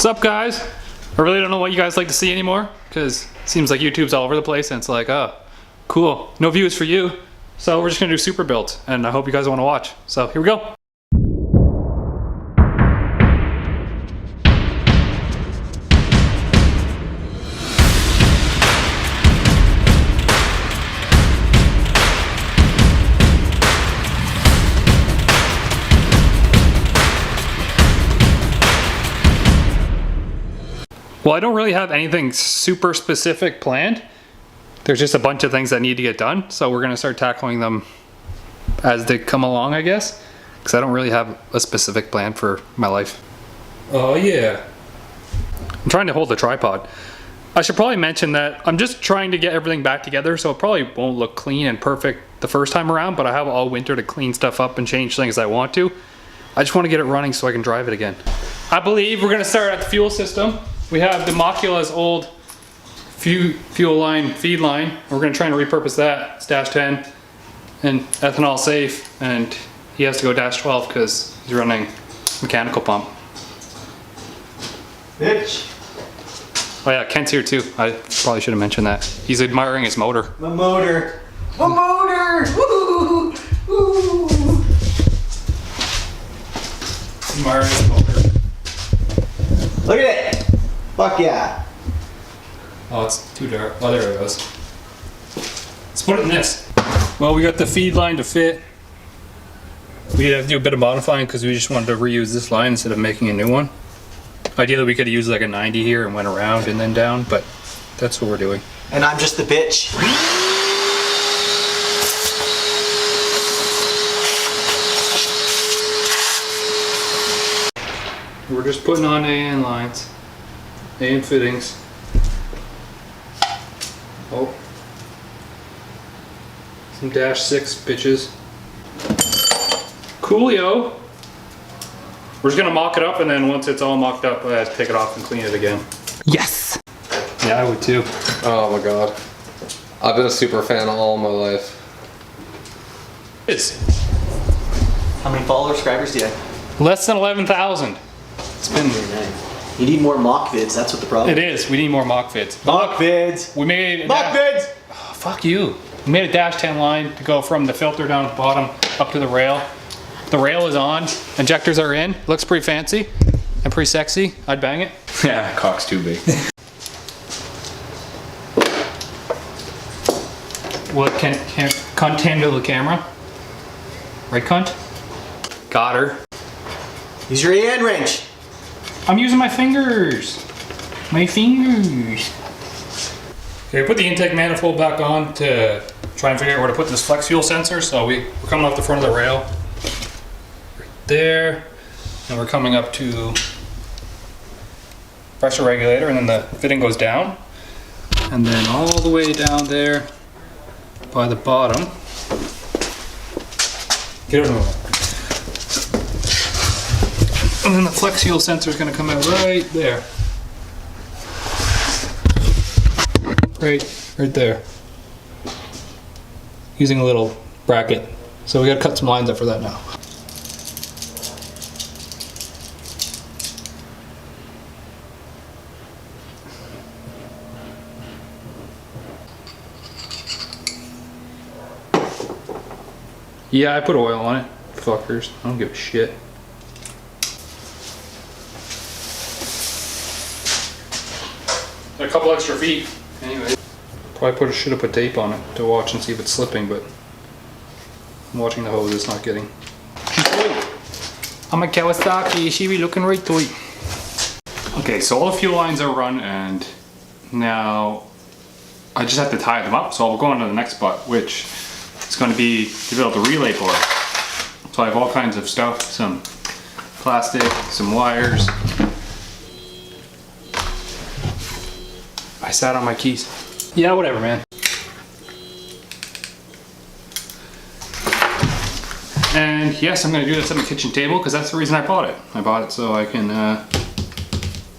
What's up, guys? I really don't know what you guys like to see anymore, because it seems like YouTube's all over the place and it's like, oh, cool, no views for you. So we're just gonna do Supra builds, and I hope you guys want to watch. So here we go. Well, I don't really have anything super specific planned. There's just a bunch of things that need to get done, so we're gonna start tackling them as they come along, I guess, because I don't really have a specific plan for my life. Oh yeah. I'm trying to hold the tripod. I should probably mention that I'm just trying to get everything back together, so it probably won't look clean and perfect the first time around, but I have all winter to clean stuff up and change things I want to. I just want to get it running so I can drive it again. I believe we're gonna start at the fuel system. We have Democula's old fuel line, feed line. We're gonna try and repurpose that. It's dash 10 and ethanol safe, and he has to go dash 12 because he's running mechanical pump. Bitch. Oh yeah, Kent's here too. I probably should have mentioned that. He's admiring his motor. My motor. My motor! Woo! Woo! Admiring his motor. Look at it! Fuck yeah. Oh, it's too dark. Oh, there it goes. Let's put it in this. Well, we got the feed line to fit. We had to do a bit of modifying because we just wanted to reuse this line instead of making a new one. Ideally, we could have used like a 90 here and went around and then down, but that's what we're doing. And I'm just the bitch. We're just putting on AN lines. AN fittings. Oh. Some dash 6 bitches. Coolio. We're just gonna mock it up, and then once it's all mocked up, I have to take it off and clean it again. Yes! Yeah, I would too. Oh my god. I've been a Supra fan all my life. How many followers, subscribers do you have? Less than 11,000. It's been... You need more mock vids, that's what the problem is. It is, we need more mock vids. Mock vids! We made... Mock vids! Oh, fuck you. We made a dash 10 line to go from the filter down at the bottom up to the rail. The rail is on, injectors are in, looks pretty fancy and pretty sexy. I'd bang it. Yeah, cock's too big. What can't cunt handle the camera? Right, cunt? Got her. Use your AN wrench. I'm using my fingers. My fingers. Okay, put the intake manifold back on to try and figure out where to put this flex fuel sensor. So we're coming off the front of the rail. Right there. And we're coming up to pressure regulator, and then the fitting goes down. And then all the way down there by the bottom. Get it over. And then the flex fuel sensor is going to come out right there. Right there. Using a little bracket. So we got to cut some lines up for that now. Yeah, I put oil on it. Fuckers. I don't give a shit. A couple extra feet. Anyway, probably should have put tape on it to watch and see if it's slipping, but I'm watching the hose, it's not getting. I'm a Kawasaki, she be looking right tight. Okay, so all the fuel lines are run, and now I just have to tie them up, so I'll go on to the next spot, which is going to be to build the relay board. So I have all kinds of stuff, some plastic, some wires. I sat on my keys. Yeah, whatever, man. And yes, I'm gonna do this on the kitchen table because that's the reason I bought it. I bought it so I can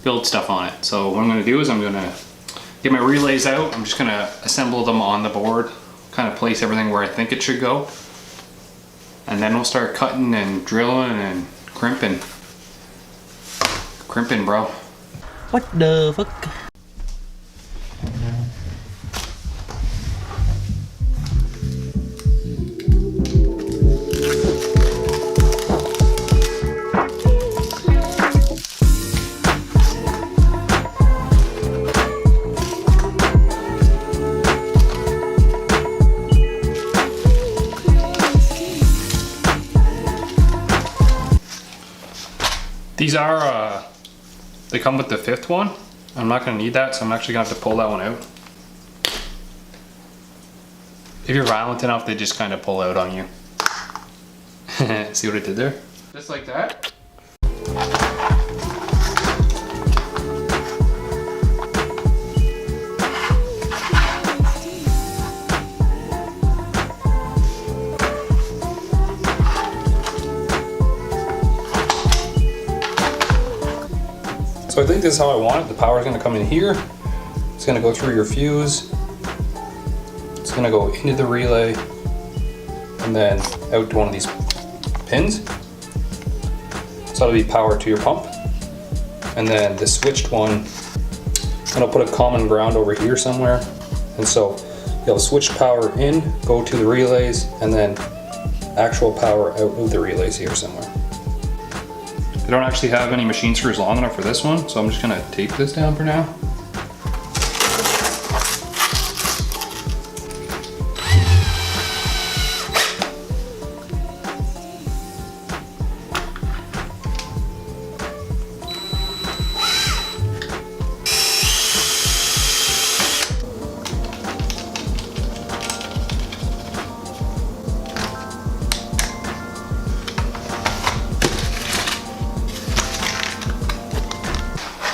build stuff on it. So what I'm gonna do is I'm gonna get my relays out. I'm just gonna assemble them on the board, kind of place everything where I think it should go. And then we'll start cutting and drilling and crimping. Crimping, bro. What the fuck? These are, they come with the 5th one. I'm not gonna need that, so I'm actually gonna have to pull that one out. If you're violent enough, they just kind of pull out on you. See what I did there? Just like that. So I think this is how I want it. The power is going to come in here. It's going to go through your fuse. It's going to go into the relay and then out to one of these pins. So that'll be power to your pump. And then the switched one, and I'll put a common ground over here somewhere. And so you'll have switched power in, go to the relays, and then actual power out of the relays here somewhere. I don't actually have any machine screws long enough for this one, so I'm just gonna tape this down for now.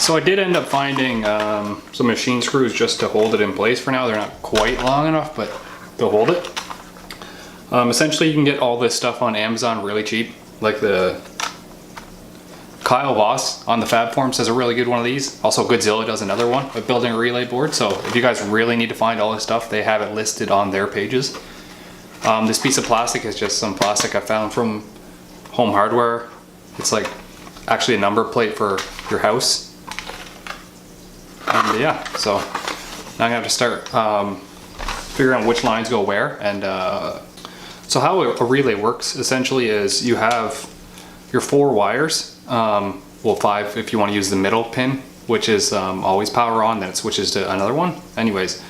So I did end up finding some machine screws just to hold it in place for now. They're not quite long enough, but they'll hold it. Essentially, you can get all this stuff on Amazon really cheap. Like the Kyle Voss on the Fab Forum says a really good one of these. Also, Godzilla does another one of building a relay board. So if you guys really need to find all this stuff, they have it listed on their pages. This piece of plastic is just some plastic I found from Home Hardware. It's like actually a number plate for your house. And yeah, so now I'm gonna have to start figuring out which lines go where. And so how a relay works essentially is you have your 4 wires, well 5 if you want to use the middle pin, which is always power on, then it switches to another one. Anyways,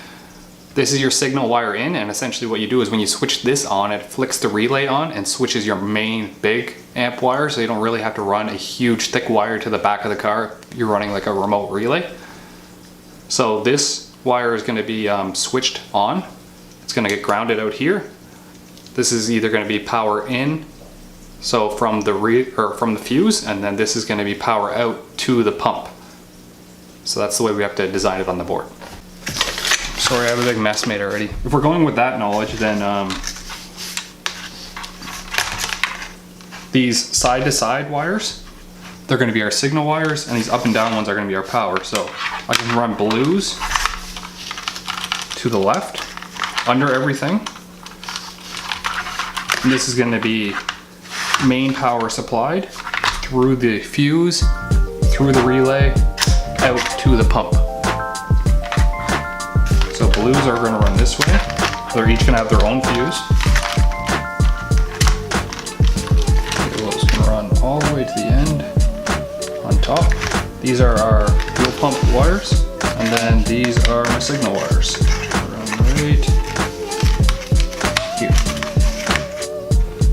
this is your signal wire in, and essentially what you do is when you switch this on, it flicks the relay on and switches your main big amp wire, so you don't really have to run a huge thick wire to the back of the car. You're running like a remote relay. So this wire is going to be switched on. It's going to get grounded out here. This is either going to be power in, so from the fuse, and then this is going to be power out to the pump. So that's the way we have to design it on the board. Sorry, I have a big mess made already. If we're going with that knowledge, then these side-to-side wires, they're going to be our signal wires, and these up and down ones are going to be our power. So I can run blues to the left under everything. And this is going to be main power supplied through the fuse, through the relay, out to the pump. So blues are going to run this way. They're each going to have their own fuse. Yellow's going to run all the way to the end. On top, these are our fuel pump wires, and then these are my signal wires. Run right here.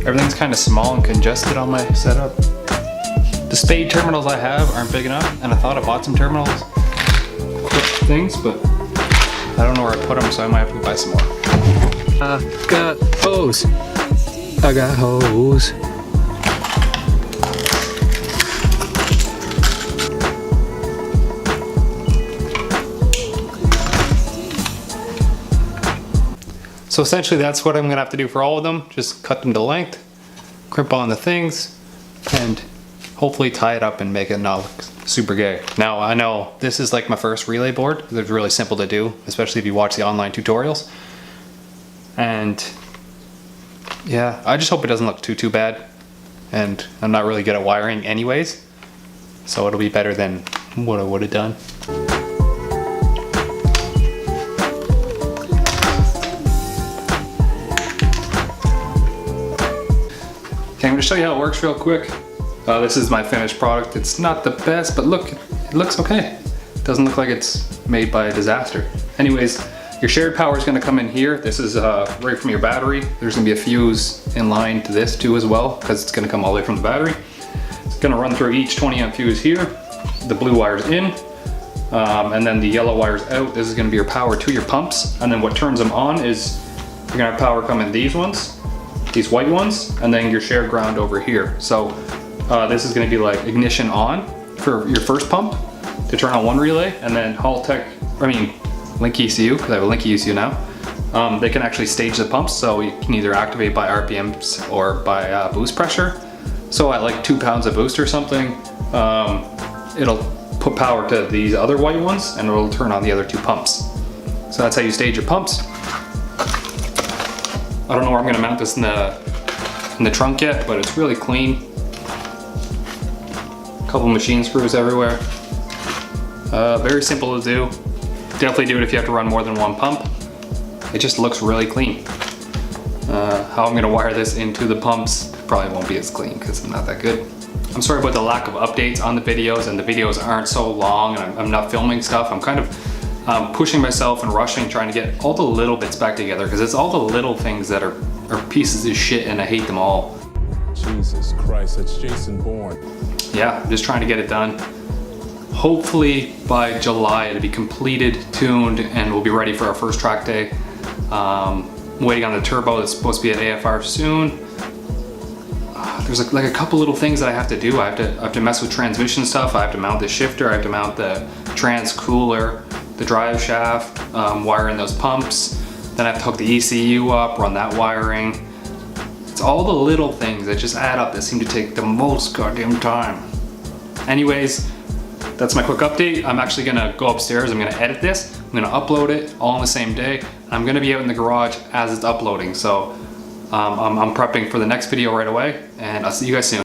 Everything's kind of small and congested on my setup. The spade terminals I have aren't big enough, and I thought I bought some terminals, quick things, but I don't know where I put them, so I might have to buy some more. I got hose. I got hose. So essentially that's what I'm gonna have to do for all of them. Just cut them to length, crimp on the things, and hopefully tie it up and make it not look super gay. Now I know this is like my first relay board. It's really simple to do, especially if you watch the online tutorials. And yeah, I just hope it doesn't look too bad. And I'm not really good at wiring anyways, so it'll be better than what I would have done. Okay, I'm gonna show you how it works real quick. This is my finished product. It's not the best, but look, it looks okay. It doesn't look like it's made by a disaster. Anyways, your shared power is gonna come in here. This is right from your battery. There's gonna be a fuse in line to this too as well, because it's gonna come all the way from the battery. It's gonna run through each 20 amp fuse here. The blue wire's in, and then the yellow wire's out. This is gonna be your power to your pumps. And then what turns them on is you're gonna have power come in these ones, these white ones, and then your shared ground over here. So this is gonna be like ignition on for your first pump to turn on one relay, and then Link ECU, because I have a Link ECU now. They can actually stage the pumps, so you can either activate by RPMs or by boost pressure. So at like 2 pounds of boost or something, it'll put power to these other white ones and it'll turn on the other 2 pumps. So that's how you stage your pumps. I don't know where I'm gonna mount this in the trunk yet, but it's really clean. Couple machine screws everywhere. Very simple to do. Definitely do it if you have to run more than 1 pump. It just looks really clean. How I'm gonna wire this into the pumps probably won't be as clean because I'm not that good. I'm sorry about the lack of updates on the videos, and the videos aren't so long, and I'm not filming stuff. I'm kind of pushing myself and rushing, trying to get all the little bits back together, because it's all the little things that are pieces of shit, and I hate them all. Jesus Christ, that's Jason Bourne. Yeah, I'm just trying to get it done. Hopefully by July it'll be completed, tuned, and we'll be ready for our first track day. Waiting on the turbo that's supposed to be at AFR soon. There's like a couple little things that I have to do. I have to mess with transmission stuff. I have to mount the shifter. I have to mount the trans cooler, the drive shaft, wire in those pumps. Then I have to hook the ECU up, run that wiring. It's all the little things that just add up that seem to take the most goddamn time. Anyways, that's my quick update. I'm actually gonna go upstairs. I'm gonna edit this. I'm gonna upload it all on the same day. I'm gonna be out in the garage as it's uploading. So I'm prepping for the next video right away, and I'll see you guys soon.